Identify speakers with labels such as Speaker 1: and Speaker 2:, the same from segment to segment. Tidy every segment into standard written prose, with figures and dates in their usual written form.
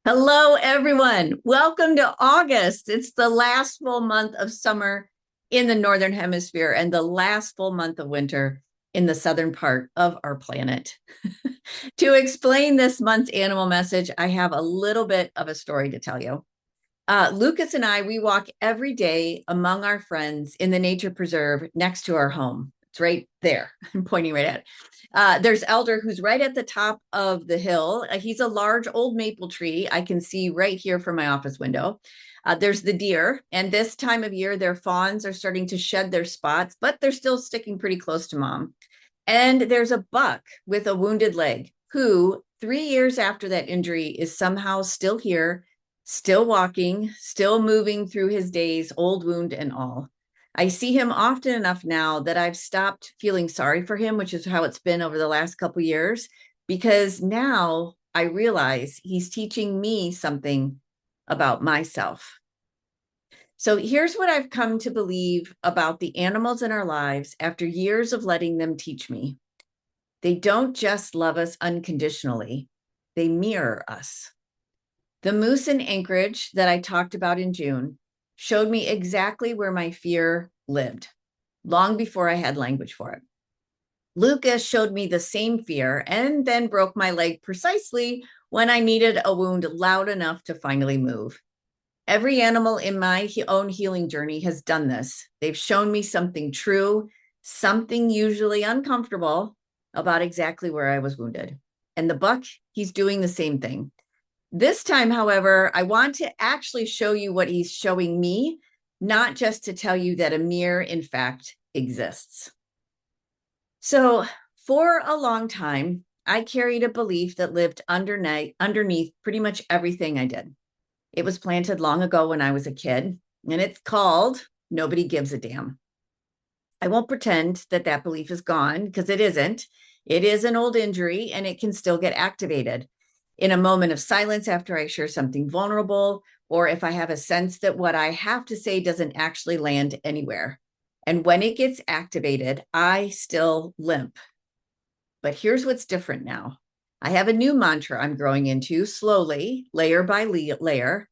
Speaker 1: Hello, everyone. Welcome to August. It's the last full month of summer in the Northern Hemisphere and the last full month of winter in the southern part of our planet. To explain this month's animal message, I have a little bit of a story to tell you. Lucas and I, we walk every day among our friends in the nature preserve next to our home. It's right there. I'm pointing right at it. There's Elder, who's right at the top of the hill. He's a large old maple tree I can see right here from my office window. There's the deer, and this time of year, their fawns are starting to shed their spots, but they're still sticking pretty close to mom. And there's a buck with a wounded leg who, 3 years after that injury, is somehow still here, still walking, still moving through his days, old wound and all. I see him often enough now that I've stopped feeling sorry for him, which is how it's been over the last couple of years, because now I realize he's teaching me something about myself. So here's what I've come to believe about the animals in our lives after years of letting them teach me. They don't just love us unconditionally, they mirror us. The moose in Anchorage that I talked about in June showed me exactly where my fear lived, long before I had language for it. Lucas showed me the same fear and then broke my leg precisely when I needed a wound loud enough to finally move. Every animal in my own healing journey has done this. They've shown me something true, something usually uncomfortable about exactly where I was wounded. And the buck, he's doing the same thing. This time, however, I want to actually show you what he's showing me, not just to tell you that a mirror, in fact, exists. So, for a long time, I carried a belief that lived underneath pretty much everything I did. It was planted long ago when I was a kid, and it's called Nobody Gives a Damn. I won't pretend that that belief is gone because it isn't. It is an old injury and it can still get activated in a moment of silence after I share something vulnerable, or if I have a sense that what I have to say doesn't actually land anywhere. And when it gets activated, I still limp. But here's what's different now. I have a new mantra I'm growing into slowly, layer by layer,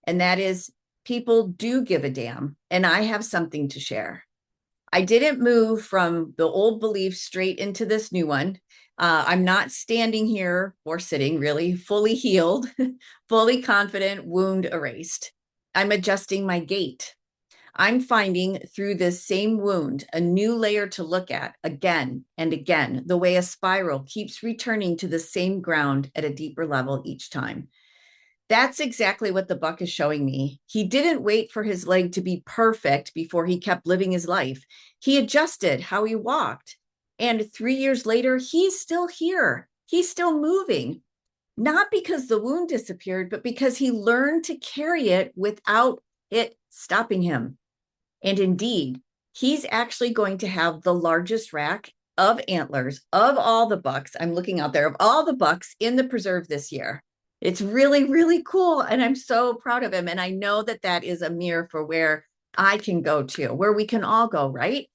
Speaker 1: and that is people do give a damn, and I have something to share. I didn't move from the old belief straight into this new one. I'm not standing here or sitting really fully healed, fully confident, wound erased. I'm adjusting my gait. I'm finding through this same wound a new layer to look at again and again, the way a spiral keeps returning to the same ground at a deeper level each time. That's exactly what the buck is showing me. He didn't wait for his leg to be perfect before he kept living his life. He adjusted how he walked. And 3 years later, he's still here. He's still moving, not because the wound disappeared, but because he learned to carry it without it stopping him. And indeed, he's actually going to have the largest rack of antlers of all the bucks. I'm looking out there of all the bucks in the preserve this year. It's really, really cool. And I'm so proud of him. And I know that that is a mirror for where I can go to, where we can all go, right?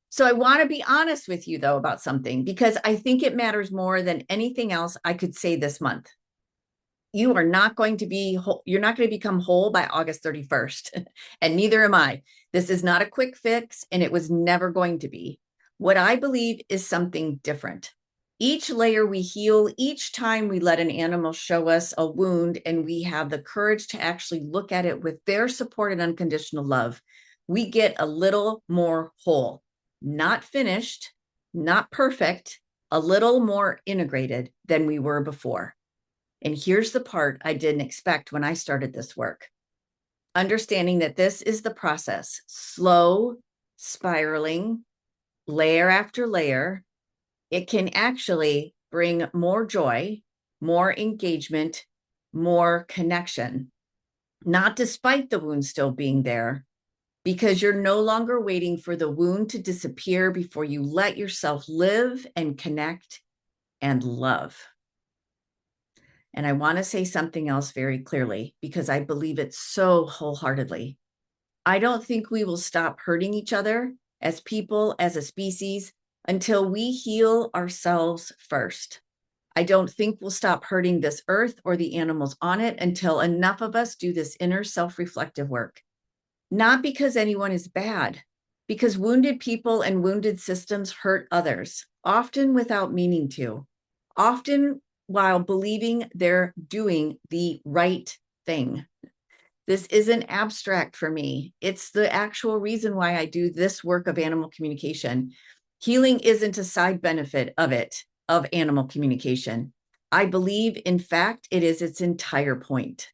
Speaker 1: So I want to be honest with you, though, about something, because I think it matters more than anything else I could say this month. You are not going to be whole, you're not going to become whole by August 31st, and neither am I. This is not a quick fix, and it was never going to be. What I believe is something different. Each layer we heal, each time we let an animal show us a wound and we have the courage to actually look at it with their support and unconditional love, we get a little more whole, not finished, not perfect, a little more integrated than we were before. And here's the part I didn't expect when I started this work. Understanding that this is the process, slow, spiraling, layer after layer, it can actually bring more joy, more engagement, more connection, not despite the wound still being there, because you're no longer waiting for the wound to disappear before you let yourself live and connect and love. And I want to say something else very clearly because I believe it so wholeheartedly. I don't think we will stop hurting each other as people, as a species, until we heal ourselves first. I don't think we'll stop hurting this earth or the animals on it until enough of us do this inner self-reflective work. Not because anyone is bad, because wounded people and wounded systems hurt others, often without meaning to, often while believing they're doing the right thing. This isn't abstract for me. It's the actual reason why I do this work of animal communication. Healing isn't a side benefit of animal communication. I believe, in fact, it is its entire point.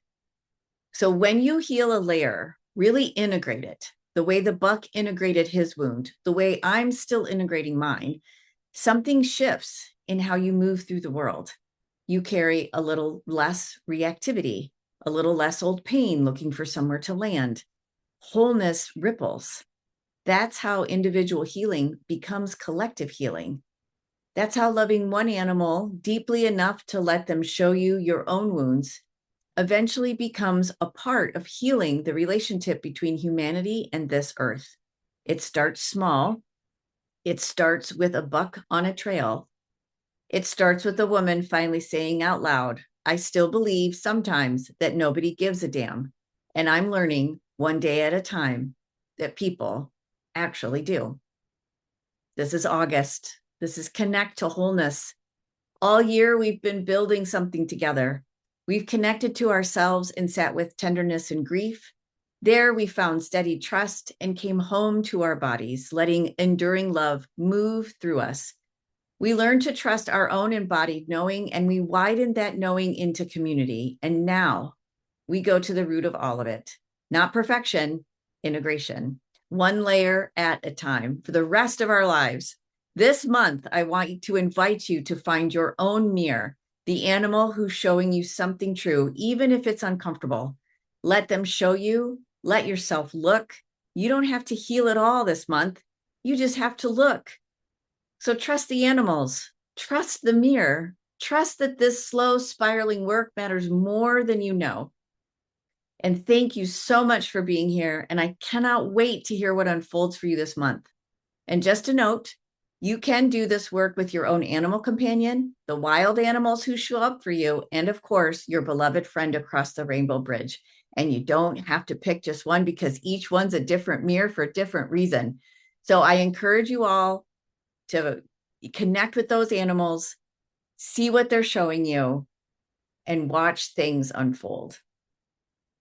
Speaker 1: So when you heal a layer, really integrate it, the way the buck integrated his wound, the way I'm still integrating mine, something shifts in how you move through the world. You carry a little less reactivity, a little less old pain looking for somewhere to land. Wholeness ripples. That's how individual healing becomes collective healing. That's how loving one animal deeply enough to let them show you your own wounds eventually becomes a part of healing the relationship between humanity and this earth. It starts small. It starts with a buck on a trail. It starts with a woman finally saying out loud, I still believe sometimes that nobody gives a damn. And I'm learning one day at a time that people actually do. This is August. This is Connect to Wholeness. All year, we've been building something together. We've connected to ourselves and sat with tenderness and grief. There, we found steady trust and came home to our bodies, letting enduring love move through us. We learned to trust our own embodied knowing, and we widened that knowing into community. And now we go to the root of all of it. Not perfection, integration. One layer at a time for the rest of our lives. This month, I want to invite you to find your own mirror, the animal who's showing you something true, even if it's uncomfortable. Let them show you, let yourself look. You don't have to heal it all this month. You just have to look. So trust the animals, trust the mirror, trust that this slow spiraling work matters more than you know. And thank you so much for being here. And I cannot wait to hear what unfolds for you this month. And just a note, you can do this work with your own animal companion, the wild animals who show up for you, and of course, your beloved friend across the rainbow bridge. And you don't have to pick just one because each one's a different mirror for a different reason. So I encourage you all to connect with those animals, see what they're showing you, and watch things unfold.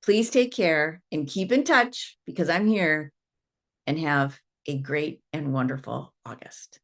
Speaker 1: Please take care and keep in touch because I'm here, and have a great and wonderful August.